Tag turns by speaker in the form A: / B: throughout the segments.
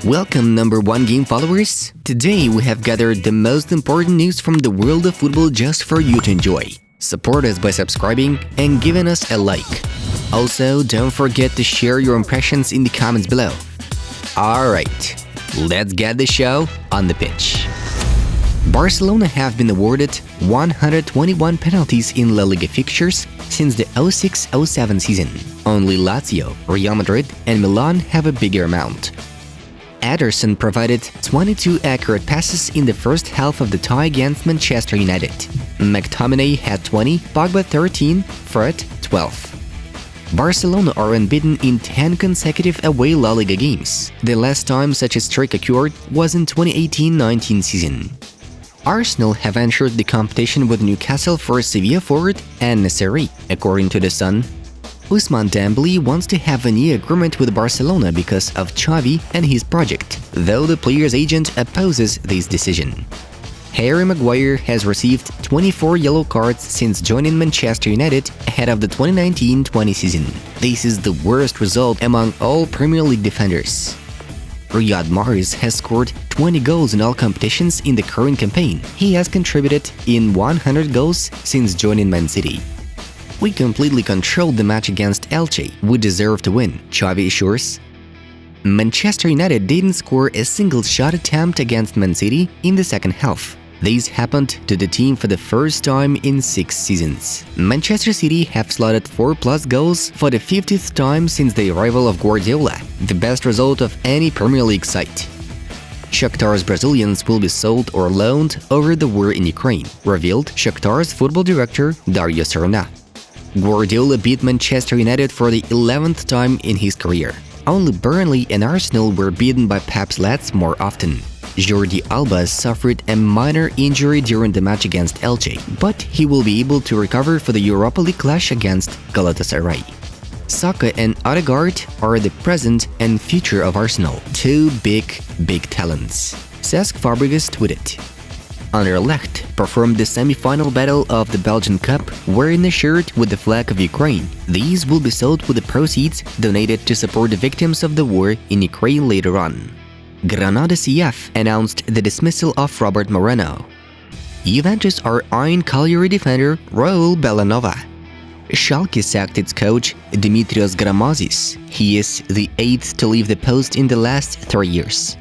A: Welcome number one game followers! Today we have gathered the most important news from the world of football just for you to enjoy. Support us by subscribing and giving us a like. Also, don't forget to share your impressions in the comments below. Alright, let's get the show on the pitch. Barcelona have been awarded 121 penalties in La Liga fixtures since the 06-07 season. Only Lazio, Real Madrid and Milan have a bigger amount. Ederson provided 22 accurate passes in the first half of the tie against Manchester United. McTominay had 20, Pogba 13, Fred 12. Barcelona are unbeaten in 10 consecutive away La Liga games. The last time such a streak occurred was in 2018-19 season. Arsenal have entered the competition with Newcastle for Sevilla forward En-Nesyri. According to The Sun, Ousmane Dembélé wants to have a new agreement with Barcelona because of Xavi and his project, though the player's agent opposes this decision. Harry Maguire has received 24 yellow cards since joining Manchester United ahead of the 2019-20 season. This is the worst result among all Premier League defenders. Riyad Mahrez has scored 20 goals in all competitions in the current campaign. He has contributed in 100 goals since joining Man City. We completely controlled the match against Elche. We deserve to win, Xavi assures. Manchester United didn't score a single shot attempt against Man City in the second half. This happened to the team for the first time in 6 seasons. Manchester City have slotted 4+ goals for the 50th time since the arrival of Guardiola, the best result of any Premier League side. Shakhtar's Brazilians will be sold or loaned over the war in Ukraine, revealed Shakhtar's football director Dario Serna. Guardiola beat Manchester United for the 11th time in his career. Only Burnley and Arsenal were beaten by Pep's lads more often. Jordi Alba suffered a minor injury during the match against Elche, but he will be able to recover for the Europa League clash against Galatasaray. Saka and Odegaard are the present and future of Arsenal, two big talents. Cesc Fabregas tweeted. Anderlecht performed the semi-final battle of the Belgian Cup wearing a shirt with the flag of Ukraine. These will be sold with the proceeds donated to support the victims of the war in Ukraine later on. Granada CF announced the dismissal of Robert Moreno. Juventus are eyeing Cagliari defender Raul Bellanova. Schalke sacked its coach Dimitrios Gramozis. He is the 8th to leave the post in the last 3 years.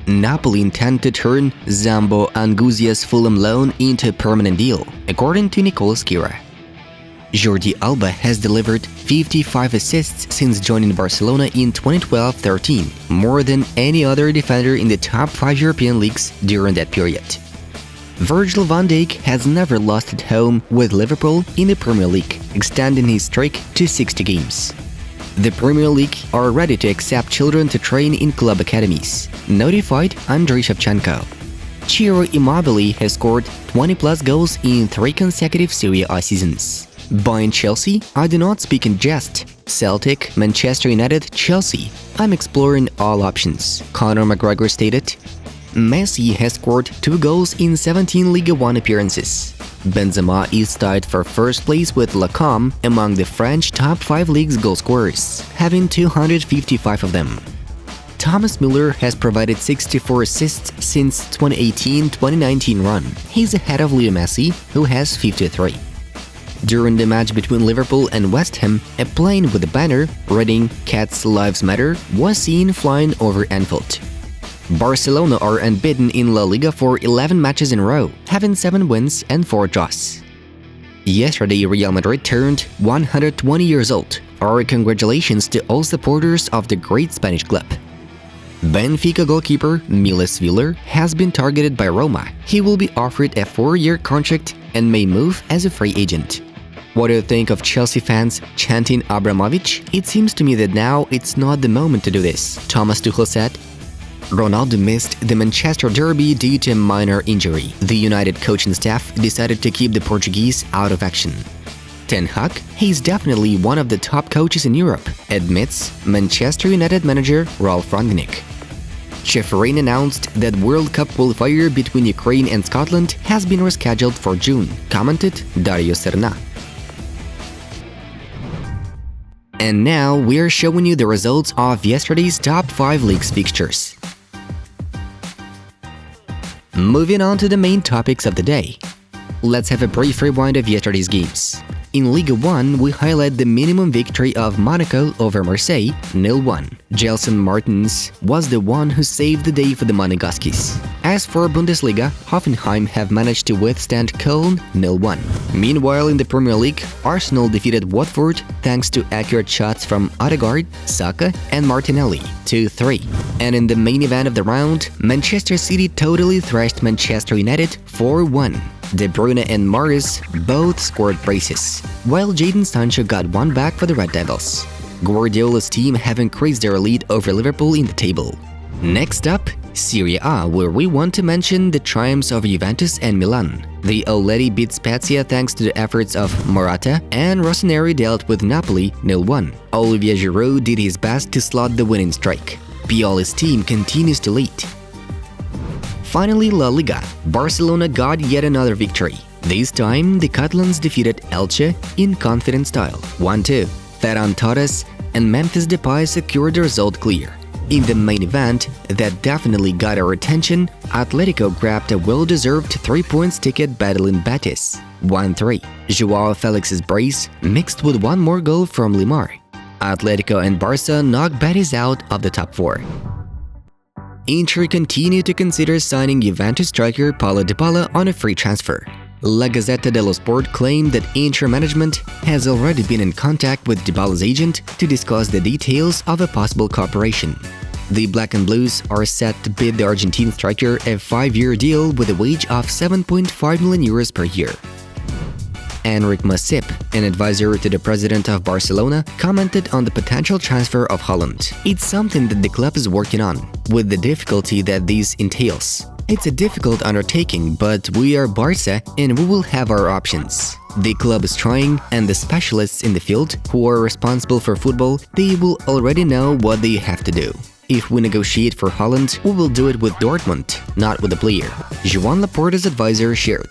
A: Napoli intend to turn Zambo Anguzia's Fulham loan into a permanent deal, according to Nicola Skira. Jordi Alba has delivered 55 assists since joining Barcelona in 2012-13, more than any other defender in the top 5 European leagues during that period. Virgil van Dijk has never lost at home with Liverpool in the Premier League, extending his streak to 60 games. The Premier League are ready to accept children to train in club academies, notified Andriy Shevchenko. Ciro Immobile has scored 20+ goals in 3 consecutive Serie A seasons. Buying Chelsea? I do not speak in jest. Celtic, Manchester United, Chelsea. I'm exploring all options, Conor McGregor stated. Messi has scored 2 goals in 17 Ligue 1 appearances. Benzema is tied for first place with Lacombe among the French top 5 leagues goal scorers, having 255 of them. Thomas Müller has provided 64 assists since 2018-2019 run. He's ahead of Leo Messi, who has 53. During the match between Liverpool and West Ham, a plane with the banner reading "Cats Lives Matter" was seen flying over Anfield. Barcelona are unbeaten in La Liga for 11 matches in a row, having 7 wins and 4 draws. Yesterday, Real Madrid turned 120 years old. Our congratulations to all supporters of the great Spanish club. Benfica goalkeeper Miles Willer has been targeted by Roma. He will be offered a 4-year contract and may move as a free agent. What do you think of Chelsea fans chanting Abramovich? It seems to me that now it's not the moment to do this, Thomas Tuchel said. Ronaldo missed the Manchester derby due to a minor injury. The United coaching staff decided to keep the Portuguese out of action. Ten Hag, he's definitely one of the top coaches in Europe, admits Manchester United manager Ralf Rangnick. Schäferin announced that World Cup qualifier between Ukraine and Scotland has been rescheduled for June, commented Dario Serna. And now we're showing you the results of yesterday's top 5 leagues fixtures. Moving on to the main topics of the day. Let's have a brief rewind of yesterday's games. In Ligue 1, we highlight the minimum victory of Monaco over Marseille, 0-1. Gelson Martins was the one who saved the day for the Monegasques. As for Bundesliga, Hoffenheim have managed to withstand Köln, 0-1. Meanwhile, in the Premier League, Arsenal defeated Watford thanks to accurate shots from Odegaard, Saka and Martinelli, 2-3. And in the main event of the round, Manchester City totally thrashed Manchester United, 4-1. De Bruyne and Mahrez both scored braces, while Jadon Sancho got one back for the Red Devils. Guardiola's team have increased their lead over Liverpool in the table. Next up, Serie A, where we want to mention the triumphs of Juventus and Milan. The Atleti beat Spezia thanks to the efforts of Morata, and Rossoneri dealt with Napoli 0-1. Olivier Giroud did his best to slot the winning strike. Pioli's team continues to lead. Finally, La Liga. Barcelona got yet another victory. This time, the Catalans defeated Elche in confident style, 1-2. Ferran Torres and Memphis Depay secured the result clear. In the main event, that definitely got our attention, Atletico grabbed a well-deserved 3 points ticket battling Betis, 1-3. Joao Felix's brace mixed with one more goal from Limar. Atletico and Barca knocked Betis out of the top 4. Inter continued to consider signing Juventus striker Paulo Dybala on a free transfer. La Gazzetta dello Sport claimed that Inter management has already been in contact with Dybala's agent to discuss the details of a possible cooperation. The Black and Blues are set to bid the Argentine striker a 5-year deal with a wage of 7.5 million euros per year. Enric Masip, an advisor to the president of Barcelona, commented on the potential transfer of Haaland. It's something that the club is working on, with the difficulty that this entails. It's a difficult undertaking, but we are Barca and we will have our options. The club is trying, and the specialists in the field, who are responsible for football, they will already know what they have to do. If we negotiate for Haaland, we will do it with Dortmund, not with the player, Joan Laporta's advisor shared.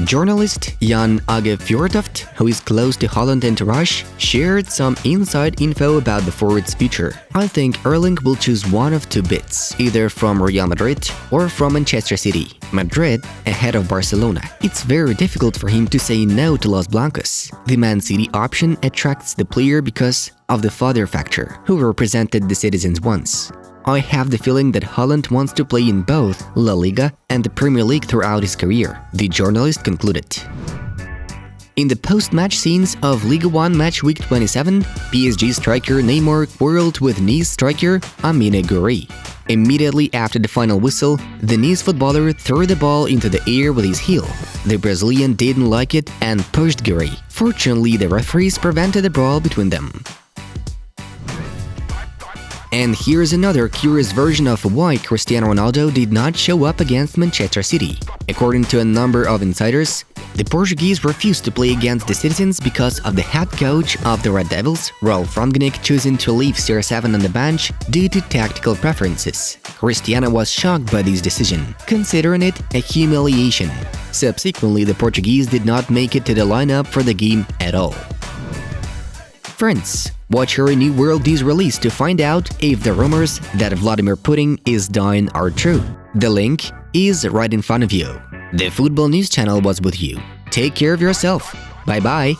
A: Journalist Jan Age Fjordhoft, who is close to Haaland entourage, shared some inside info about the forward's future. I think Erling will choose one of two bids, either from Real Madrid or from Manchester City. Madrid ahead of Barcelona. It's very difficult for him to say no to Los Blancos. The Man City option attracts the player because of the father factor, who represented the citizens once. I have the feeling that Haaland wants to play in both La Liga and the Premier League throughout his career, the journalist concluded. In the post-match scenes of Ligue 1 match week 27, PSG striker Neymar quarreled with Nice striker Amine Gouiri. Immediately after the final whistle, the Nice footballer threw the ball into the air with his heel. The Brazilian didn't like it and pushed Gouiri. Fortunately, the referees prevented the brawl between them. And here's another curious version of why Cristiano Ronaldo did not show up against Manchester City. According to a number of insiders, the Portuguese refused to play against the citizens because of the head coach of the Red Devils, Ralf Rangnick, choosing to leave CR7 on the bench due to tactical preferences. Cristiano was shocked by this decision, considering it a humiliation. Subsequently, the Portuguese did not make it to the lineup for the game at all. Friends, watch our new World is released to find out if the rumors that Vladimir Putin is dying are true. The link is right in front of you. The Football News Channel was with you. Take care of yourself. Bye-bye.